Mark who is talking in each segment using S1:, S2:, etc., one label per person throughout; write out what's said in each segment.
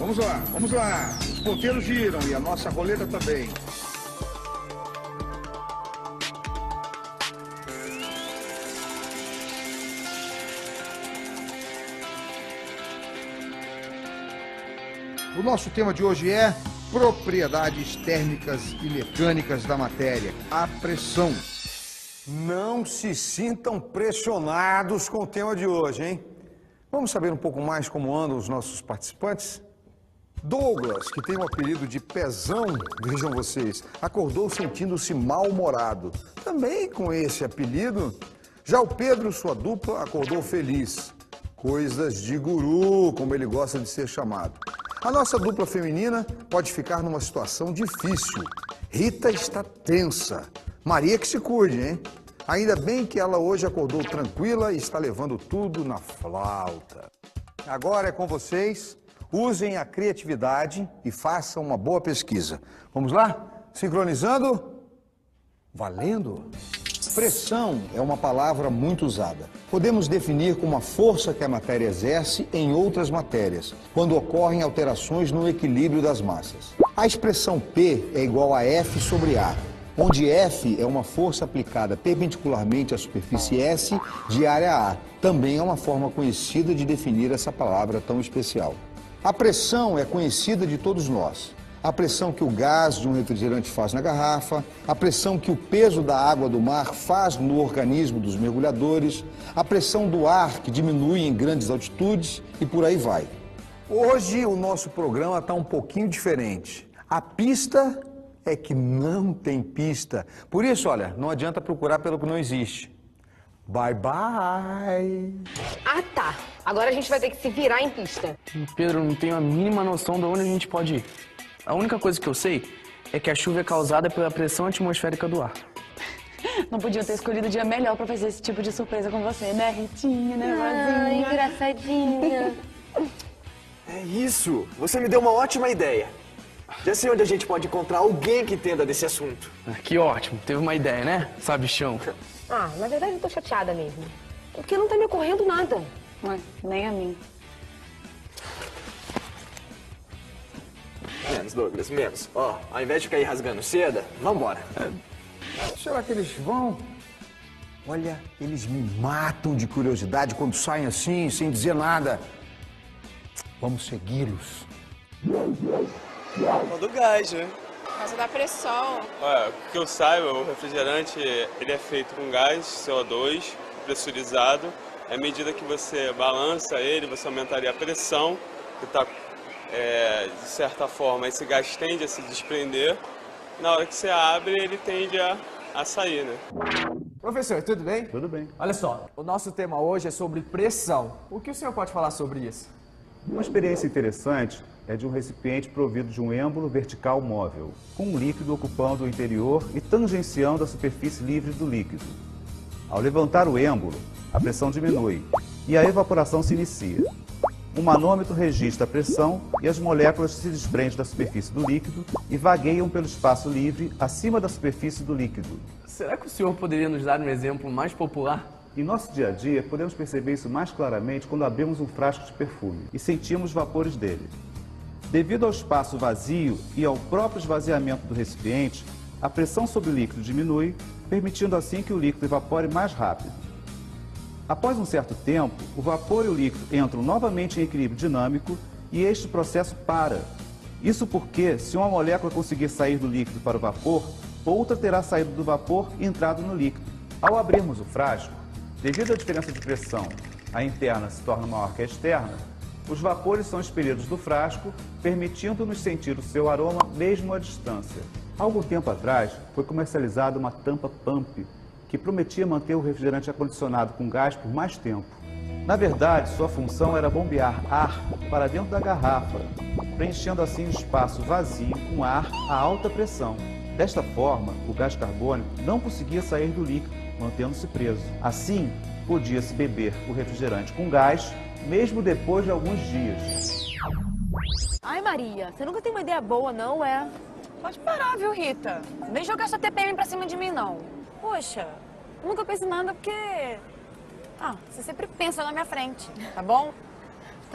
S1: Vamos lá, vamos lá. Os ponteiros giram e a nossa roleta também. O nosso tema de hoje é propriedades térmicas e mecânicas da matéria, a pressão.
S2: Não se sintam pressionados com o tema de hoje, hein? Vamos saber um pouco mais como andam os nossos participantes? Douglas, que tem o apelido de Pezão, vejam vocês, acordou sentindo-se mal-humorado. Também com esse apelido. Já o Pedro, sua dupla, acordou feliz. Coisas de guru, como ele gosta de ser chamado. A nossa dupla feminina pode ficar numa situação difícil. Rita está tensa. Maria que se cuide, hein? Ainda bem que ela hoje acordou tranquila e está levando tudo na flauta. Agora é com vocês. Usem a criatividade e façam uma boa pesquisa. Vamos lá? Sincronizando? Valendo! Pressão é uma palavra muito usada. Podemos definir como a força que a matéria exerce em outras matérias, quando ocorrem alterações no equilíbrio das massas. A expressão P é igual a F sobre A, onde F é uma força aplicada perpendicularmente à superfície S de área A. Também é uma forma conhecida de definir essa palavra tão especial. A pressão é conhecida de todos nós. A pressão que o gás de um refrigerante faz na garrafa, a pressão que o peso da água do mar faz no organismo dos mergulhadores, a pressão do ar que diminui em grandes altitudes e por aí vai. Hoje o nosso programa está um pouquinho diferente. A pista é que não tem pista. Por isso, olha, não adianta procurar pelo que não existe. Bye, bye!
S3: Ah, tá. Agora a gente vai ter que se virar em pista.
S4: Pedro, não tenho a mínima noção de onde a gente pode ir. A única coisa que eu sei é que a chuva é causada pela pressão atmosférica do ar.
S5: Não podia ter escolhido o dia melhor pra fazer esse tipo de surpresa com você, né, Ritinha, né, Rosinha?
S3: Ai, engraçadinha.
S6: É isso! Você me deu uma ótima ideia. Já sei onde a gente pode encontrar alguém que entenda desse assunto.
S4: Que ótimo, teve uma ideia, né, sabichão?
S3: Ah, na verdade eu tô chateada mesmo. Porque não tá me ocorrendo nada.
S5: Ué, nem a mim.
S6: Menos, Douglas, menos. Ó, ao invés de ficar aí rasgando seda, vambora.
S2: Será que eles vão? Olha, eles me matam de curiosidade quando saem assim, sem dizer nada. Vamos segui-los.
S7: Do gás, né?
S8: Por causa da pressão.
S7: Olha, que eu saiba, o refrigerante ele é feito com gás, CO2, pressurizado. À medida que você balança ele, você aumentaria a pressão, que está, de certa forma, esse gás tende a se desprender. Na hora que você abre, ele tende a sair, né?
S9: Professor, tudo bem?
S10: Tudo bem.
S9: Olha só, o nosso tema hoje é sobre pressão. O que o senhor pode falar sobre isso?
S10: Uma experiência interessante é de um recipiente provido de um êmbolo vertical móvel, com um líquido ocupando o interior e tangenciando a superfície livre do líquido. Ao levantar o êmbolo, a pressão diminui e a evaporação se inicia. Um manômetro registra a pressão e as moléculas se desprendem da superfície do líquido e vagueiam pelo espaço livre acima da superfície do líquido.
S4: Será que o senhor poderia nos dar um exemplo mais popular?
S10: Em nosso dia a dia, podemos perceber isso mais claramente quando abrimos um frasco de perfume e sentimos vapores dele. Devido ao espaço vazio e ao próprio esvaziamento do recipiente, a pressão sobre o líquido diminui, permitindo assim que o líquido evapore mais rápido. Após um certo tempo, o vapor e o líquido entram novamente em equilíbrio dinâmico e este processo para. Isso porque, se uma molécula conseguir sair do líquido para o vapor, outra terá saído do vapor e entrado no líquido. Ao abrirmos o frasco, devido à diferença de pressão, a interna se torna maior que a externa, os vapores são expelidos do frasco, permitindo-nos sentir o seu aroma mesmo à distância. Há algum tempo atrás, foi comercializada uma tampa Pump, que prometia manter o refrigerante acondicionado com gás por mais tempo. Na verdade, sua função era bombear ar para dentro da garrafa, preenchendo assim o espaço vazio com ar a alta pressão. Desta forma, o gás carbônico não conseguia sair do líquido, mantendo-se preso. Assim, podia-se beber o refrigerante com gás, mesmo depois de alguns dias.
S3: Ai, Maria, você nunca tem uma ideia boa, não, é?
S5: Pode parar, viu, Rita? Não vem jogar sua TPM pra cima de mim, não. Poxa, eu nunca penso em nada porque... você sempre pensa na minha frente, tá bom?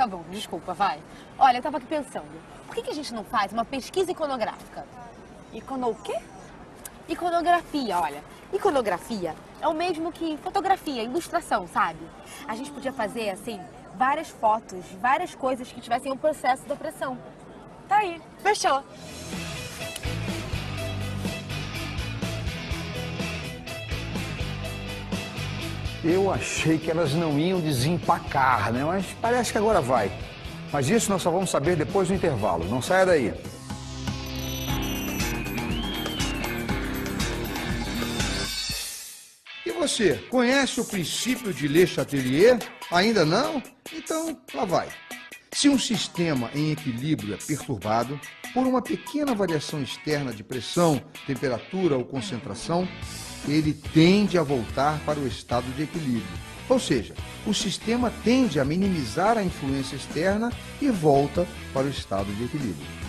S3: tá bom, desculpa, vai. Olha, eu tava aqui pensando, por que a gente não faz uma pesquisa iconográfica?
S5: O quê?
S3: Iconografia, olha. Iconografia é o mesmo que fotografia, ilustração, sabe? A gente podia fazer, assim, várias fotos, várias coisas que tivessem o processo da pressão.
S5: Tá aí, fechou.
S2: Eu achei que elas não iam desempacar, né? Mas parece que agora vai. Mas isso nós só vamos saber depois do intervalo. Não saia daí.
S1: E você, conhece o princípio de Le Chatelier? Ainda não? Então, lá vai. Se um sistema em equilíbrio é perturbado por uma pequena variação externa de pressão, temperatura ou concentração, ele tende a voltar para o estado de equilíbrio. Ou seja, o sistema tende a minimizar a influência externa e volta para o estado de equilíbrio.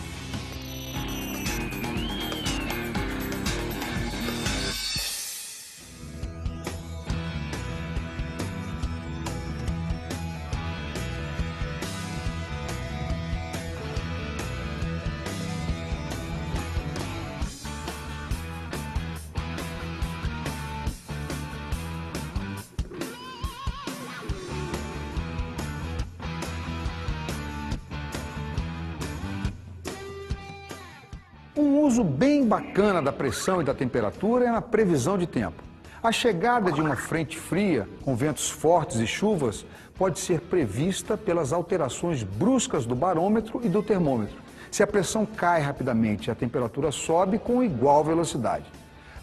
S2: Um uso bem bacana da pressão e da temperatura é na previsão de tempo. A chegada de uma frente fria, com ventos fortes e chuvas, pode ser prevista pelas alterações bruscas do barômetro e do termômetro. Se a pressão cai rapidamente e a temperatura sobe com igual velocidade.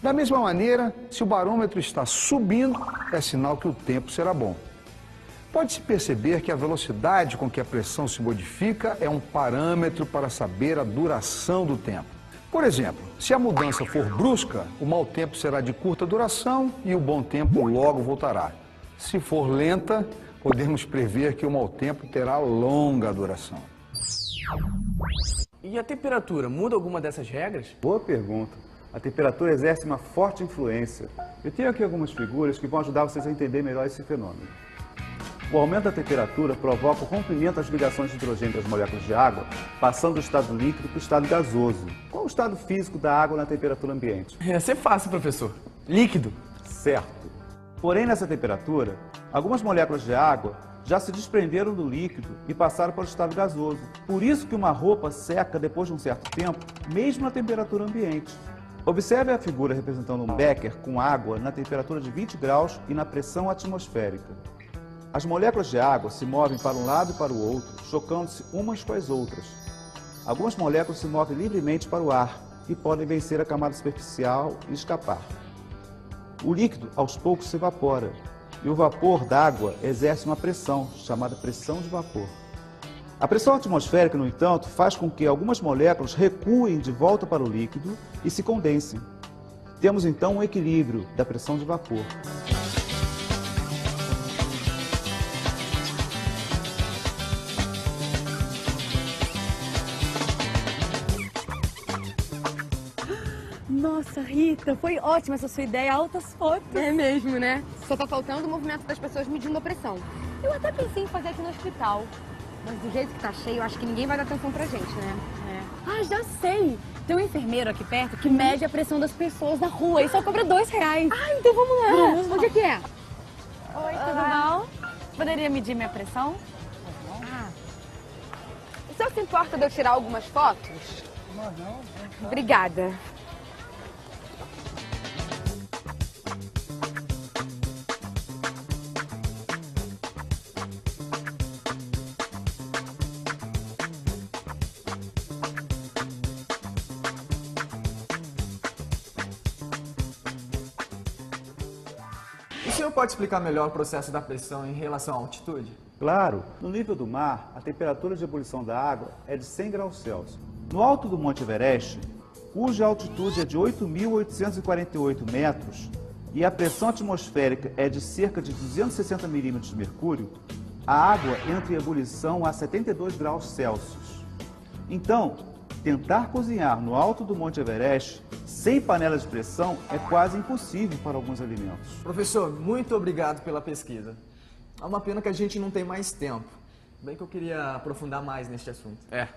S2: Da mesma maneira, se o barômetro está subindo, é sinal que o tempo será bom. Pode-se perceber que a velocidade com que a pressão se modifica é um parâmetro para saber a duração do tempo. Por exemplo, se a mudança for brusca, o mau tempo será de curta duração e o bom tempo logo voltará. Se for lenta, podemos prever que o mau tempo terá longa duração.
S4: E a temperatura muda alguma dessas regras?
S10: Boa pergunta. A temperatura exerce uma forte influência. Eu tenho aqui algumas figuras que vão ajudar vocês a entender melhor esse fenômeno. O aumento da temperatura provoca o rompimento das ligações de hidrogênio das moléculas de água, passando do estado líquido para o estado gasoso. Qual é o estado físico da água na temperatura ambiente?
S4: Ia ser fácil, professor. Líquido.
S10: Certo. Porém, nessa temperatura, algumas moléculas de água já se desprenderam do líquido e passaram para o estado gasoso. Por isso que uma roupa seca depois de um certo tempo, mesmo na temperatura ambiente. Observe a figura representando um becker com água na temperatura de 20 graus e na pressão atmosférica. As moléculas de água se movem para um lado e para o outro, chocando-se umas com as outras. Algumas moléculas se movem livremente para o ar e podem vencer a camada superficial e escapar. O líquido, aos poucos, se evapora, e o vapor d'água exerce uma pressão, chamada pressão de vapor. A pressão atmosférica, no entanto, faz com que algumas moléculas recuem de volta para o líquido e se condensem. Temos, então, um equilíbrio da pressão de vapor.
S5: Nossa, Rita, foi ótima essa sua ideia, altas fotos.
S3: É mesmo, né? Só tá faltando o movimento das pessoas medindo a pressão. Eu até pensei em fazer aqui no hospital. Mas do jeito que tá cheio, eu acho que ninguém vai dar atenção pra gente, né?
S5: Ah, já sei. Tem um enfermeiro aqui perto que mede a pressão das pessoas na rua e só cobra R$2.
S3: Ah, então vamos lá.
S5: Vamos.
S3: Onde é que é?
S5: Oi, tudo bom? Poderia medir minha pressão?
S3: O senhor se importa de eu tirar algumas fotos?
S1: Não.
S3: Obrigada.
S9: O senhor pode explicar melhor o processo da pressão em relação à altitude?
S10: Claro, no nível do mar, a temperatura de ebulição da água é de 100 graus Celsius. No alto do Monte Everest, cuja altitude é de 8.848 metros e a pressão atmosférica é de cerca de 260 milímetros de mercúrio, a água entra em ebulição a 72 graus Celsius. Então, tentar cozinhar no alto do Monte Everest sem panela de pressão é quase impossível para alguns alimentos.
S9: Professor, muito obrigado pela pesquisa. É uma pena que a gente não tem mais tempo. Bem que eu queria aprofundar mais neste assunto.
S4: É.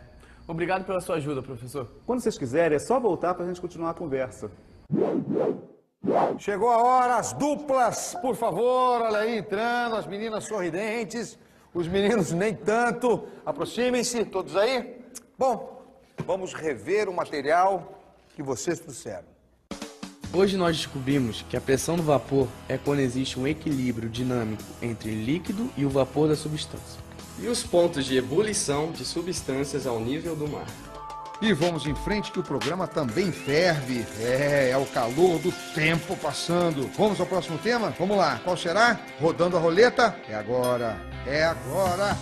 S4: Obrigado pela sua ajuda, professor.
S10: Quando vocês quiserem, é só voltar para a gente continuar a conversa.
S2: Chegou a hora, as duplas, por favor, olha aí, entrando, as meninas sorridentes, os meninos nem tanto. Aproximem-se, todos aí. Bom, vamos rever o material que vocês trouxeram.
S4: Hoje nós descobrimos que a pressão do vapor é quando existe um equilíbrio dinâmico entre líquido e o vapor da substância.
S11: E os pontos de ebulição de substâncias ao nível do mar.
S1: E vamos em frente que o programa também ferve. É o calor do tempo passando. Vamos ao próximo tema? Vamos lá, qual será? Rodando a roleta? É agora, é agora.